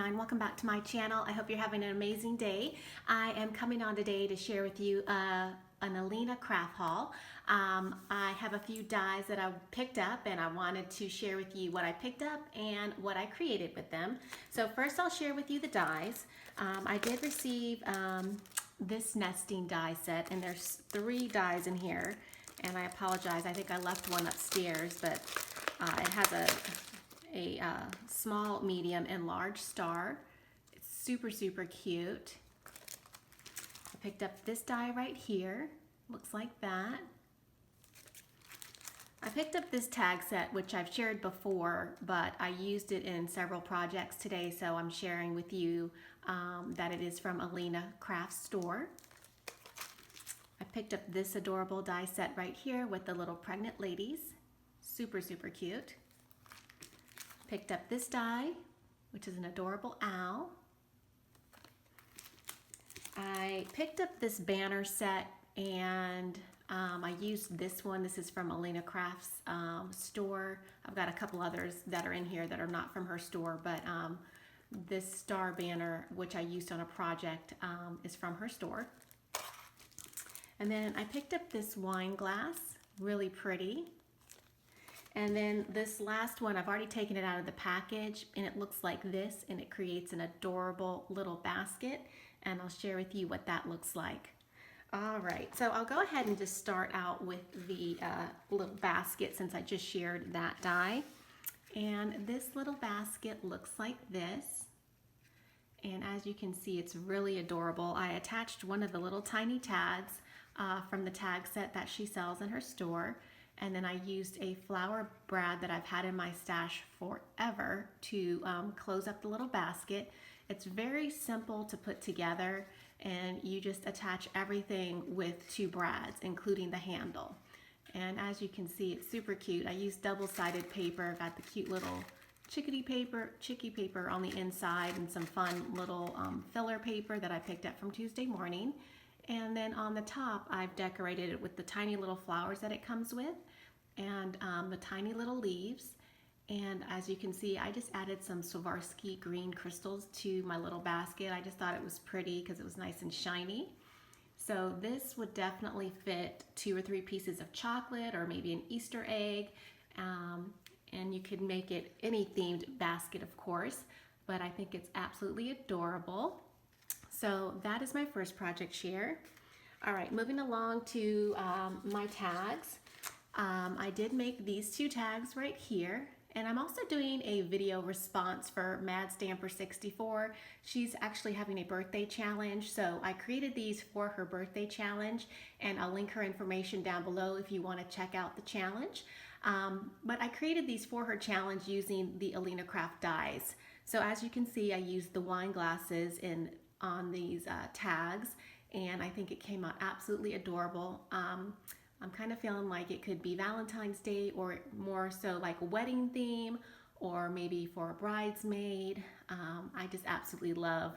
sunshine. Welcome back to my channel. I hope you're having an amazing day. I am coming on today to share with you an Allina craft haul. I have a few dies that I picked up and I wanted to share with you what I picked up and what I created with them. So first I'll share with you the dies. I did receive this nesting die set, and there's 3 dies in here, and I apologize, I think I left one upstairs, but it has a small, medium, and large star. It's super, super cute. I picked up this die right here. Looks like that. I picked up this tag set, which I've shared before, but I used it in several projects today, so I'm sharing with you that it is from Allina Craft Store. I picked up this adorable die set right here with the little pregnant ladies. Super, super cute. Picked up this die, which is an adorable owl. I picked up this banner set, and I used this one. This is from Allina Crafts store. I've got a couple others that are in here that are not from her store, but this star banner, which I used on a project, is from her store. And then I picked up this wine glass, really pretty. And then this last one, I've already taken it out of the package, and it looks like this, and it creates an adorable little basket, and I'll share with you what that looks like. All right, so I'll go ahead and just start out with the little basket, since I just shared that die. And this little basket looks like this. And as you can see, it's really adorable. I attached one of the little tiny tags from the tag set that she sells in her store. And then I used a flower brad that I've had in my stash forever to close up the little basket. It's very simple to put together, and you just attach everything with 2 brads, including the handle. And as you can see, it's super cute. I used double-sided paper, got the cute little chicky paper on the inside, and some fun little filler paper that I picked up from Tuesday morning. And then on the top, I've decorated it with the tiny little flowers that it comes with, and the tiny little leaves. And as you can see, I just added some Swarovski green crystals to my little basket. I just thought it was pretty because it was nice and shiny. So this would definitely fit 2 or 3 pieces of chocolate, or maybe an Easter egg. And you could make it any themed basket, of course, but I think it's absolutely adorable. So that is my first project share. All right, moving along to my tags. I did make these 2 tags right here, and I'm also doing a video response for Madstamper64. She's actually having a birthday challenge, so I created these for her birthday challenge, and I'll link her information down below if you want to check out the challenge. But I created these for her challenge using the Allina Craft dies. So as you can see, I used the wine glasses on these tags, and I think it came out absolutely adorable. I'm kind of feeling like it could be Valentine's Day, or more so like a wedding theme, or maybe for a bridesmaid. I just absolutely love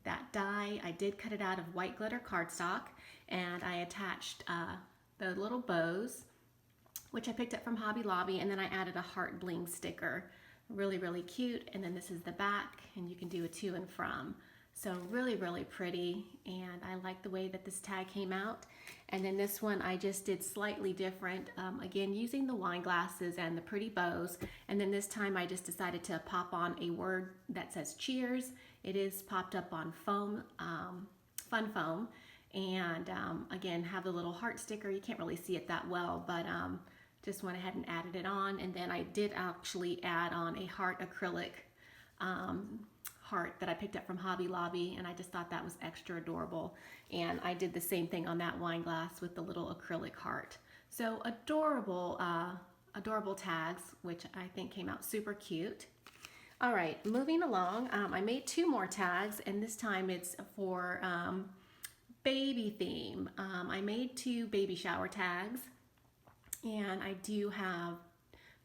that die. I did cut it out of white glitter cardstock, and I attached the little bows, which I picked up from Hobby Lobby, and then I added a heart bling sticker. Really, really cute. And then this is the back, and you can do a to and from. So really, really pretty, and I like the way that this tag came out. And then this one I just did slightly different, again using the wine glasses and the pretty bows. And then this time I just decided to pop on a word that says cheers. It is popped up on foam, fun foam, and again have the little heart sticker. You can't really see it that well, but just went ahead and added it on. And then I did actually add on a heart acrylic heart that I picked up from Hobby Lobby, and I just thought that was extra adorable. And I did the same thing on that wine glass with the little acrylic heart. So adorable, adorable tags, which I think came out super cute. All right, moving along, I made 2 more tags, and this time it's for baby theme. I made 2 baby shower tags, and I do have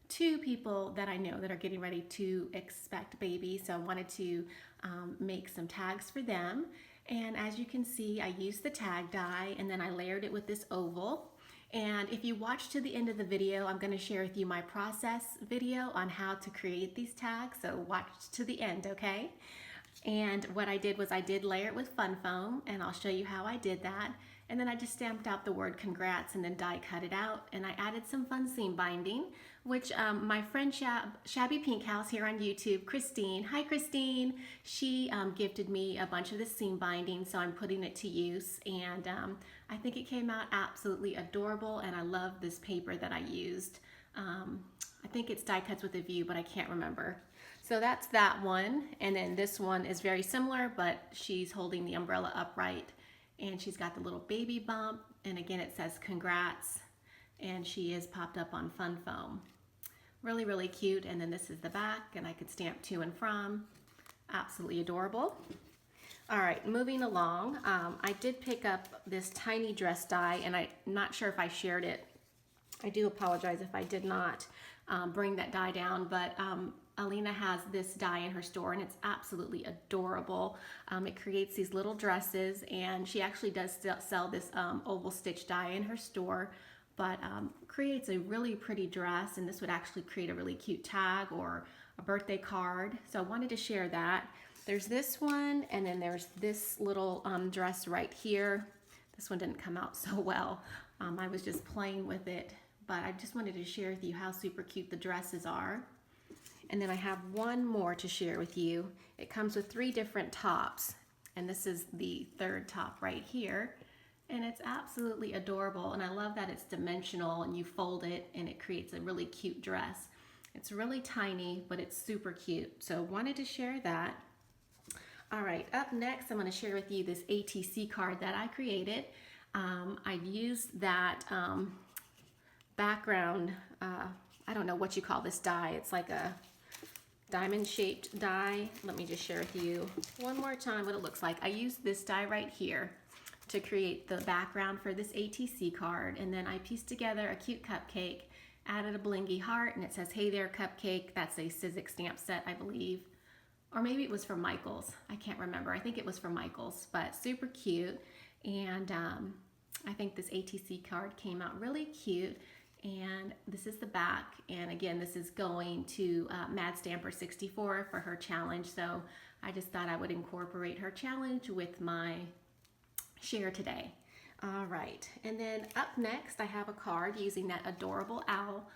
2 people that I know that are getting ready to expect babies, so I wanted to make some tags for them. And as you can see, I used the tag die, and then I layered it with this oval, And if you watch to the end of the video, I'm going to share with you my process video on how to create these tags. So watch to the end, okay? And what I did was I did layer it with fun foam, and I'll show you how I did that. And then I just stamped out the word congrats and then die cut it out. And I added some fun seam binding, which my friend Shabby Pink House here on YouTube, Christine, hi Christine, she gifted me a bunch of this seam binding, so I'm putting it to use. And I think it came out absolutely adorable, and I love this paper that I used. I think it's Die Cuts with a View, but I can't remember. So that's that one, and then this one is very similar, but she's holding the umbrella upright, and she's got the little baby bump, and again it says congrats, and she is popped up on fun foam. Really, really cute. And then this is the back, and I could stamp to and from. Absolutely adorable. All right, moving along. I did pick up this tiny dress die, and I'm not sure if I shared it. I do apologize if I did not bring that die down, but Alina has this die in her store, and it's absolutely adorable. It creates these little dresses, and she actually does sell this oval stitch die in her store, but creates a really pretty dress, and this would actually create a really cute tag or a birthday card. So I wanted to share that. There's this one, and then there's this little dress right here. This one didn't come out so well. I was just playing with it, but I just wanted to share with you how super cute the dresses are. And then I have one more to share with you. It comes with 3 different tops, and this is the 3rd top right here. And it's absolutely adorable, and I love that it's dimensional and you fold it and it creates a really cute dress. It's really tiny, but it's super cute. So wanted to share that. All right, up next I'm going to share with you this ATC card that I created. I used that background, I don't know what you call this die. It's like a diamond shaped die. Let me just share with you one more time what it looks like. I used this die right here to create the background for this ATC card, and then I pieced together a cute cupcake, added a blingy heart, and it says hey there cupcake. That's a Sizzix stamp set, I believe, or maybe it was from Michael's. I can't remember. I think it was from Michael's, but super cute. And I think this ATC card came out really cute. And this is the back, and again this is going to Madstamper64 for her challenge, so I just thought I would incorporate her challenge with my share today. All right, and then up next I have a card using that adorable owl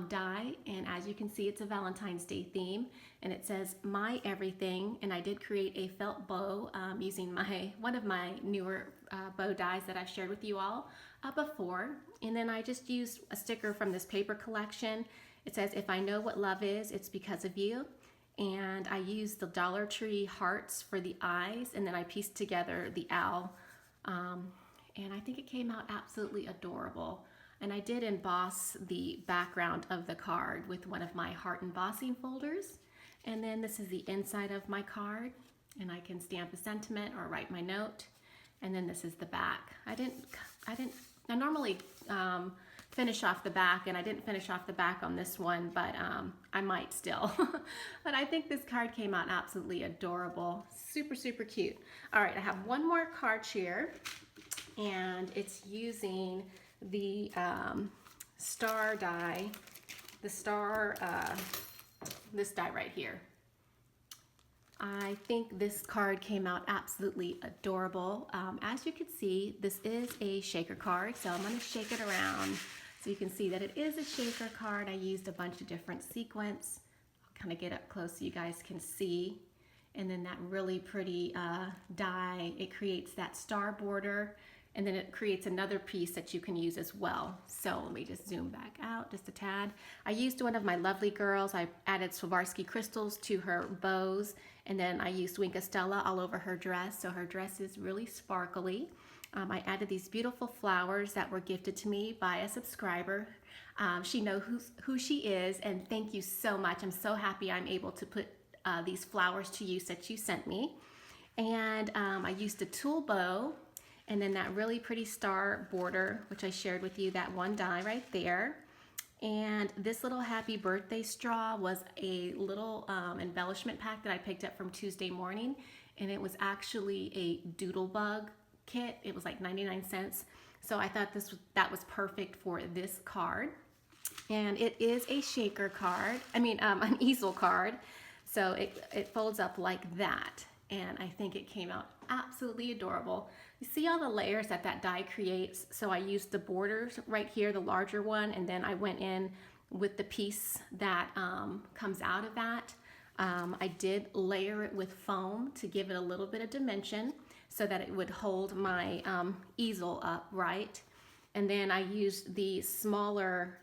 die, and as you can see it's a Valentine's Day theme, and it says my everything, and I did create a felt bow using one of my newer bow dies that I've shared with you all before. And then I just used a sticker from this paper collection. It says if I know what love is, it's because of you. And I used the Dollar Tree hearts for the eyes, and then I pieced together the owl, and I think it came out absolutely adorable. And I did emboss the background of the card with one of my heart embossing folders. And then this is the inside of my card, and I can stamp a sentiment or write my note. And then this is the back. I normally finish off the back, and I didn't finish off the back on this one, but I might still. But I think this card came out absolutely adorable. Super, super cute. All right, I have one more card here, and it's using the star die, this die right here. I think this card came out absolutely adorable. As you can see, this is a shaker card, so I'm going to shake it around so you can see that it is a shaker card. I used a bunch of different sequins. I'll kind of get up close so you guys can see. And then that really pretty die, it creates that star border, and then it creates another piece that you can use as well. So let me just zoom back out just a tad. I used one of my lovely girls. I added Swarovski crystals to her bows, and then I used Winka Stella all over her dress, so her dress is really sparkly. I added these beautiful flowers that were gifted to me by a subscriber. She knows who she is, and thank you so much. I'm so happy I'm able to put these flowers to use that you sent me. And I used a tulle bow, and then that really pretty star border, which I shared with you, that one die right there. And this little happy birthday straw was a little embellishment pack that I picked up from Tuesday Morning, and it was actually a doodle bug kit. It was like 99 cents. So I thought that was perfect for this card. And it is a shaker card, an easel card. So it folds up like that. And I think it came out absolutely adorable. You see all the layers that die creates? So I used the borders right here, the larger one, and then I went in with the piece that comes out of that. I did layer it with foam to give it a little bit of dimension so that it would hold my easel up right. And then I used the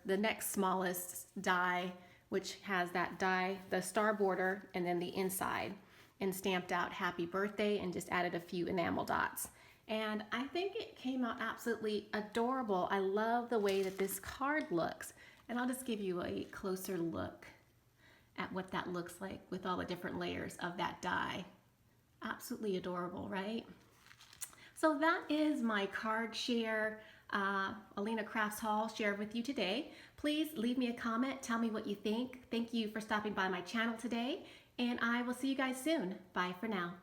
next smallest die, which has that die, the star border, and then the inside, and stamped out happy birthday and just added a few enamel dots. And I think it came out absolutely adorable. I love the way that this card looks. And I'll just give you a closer look at what that looks like with all the different layers of that die. Absolutely adorable, right? So that is my card share, Allina Crafts Haul shared with you today. Please leave me a comment, tell me what you think. Thank you for stopping by my channel today, and I will see you guys soon. Bye for now.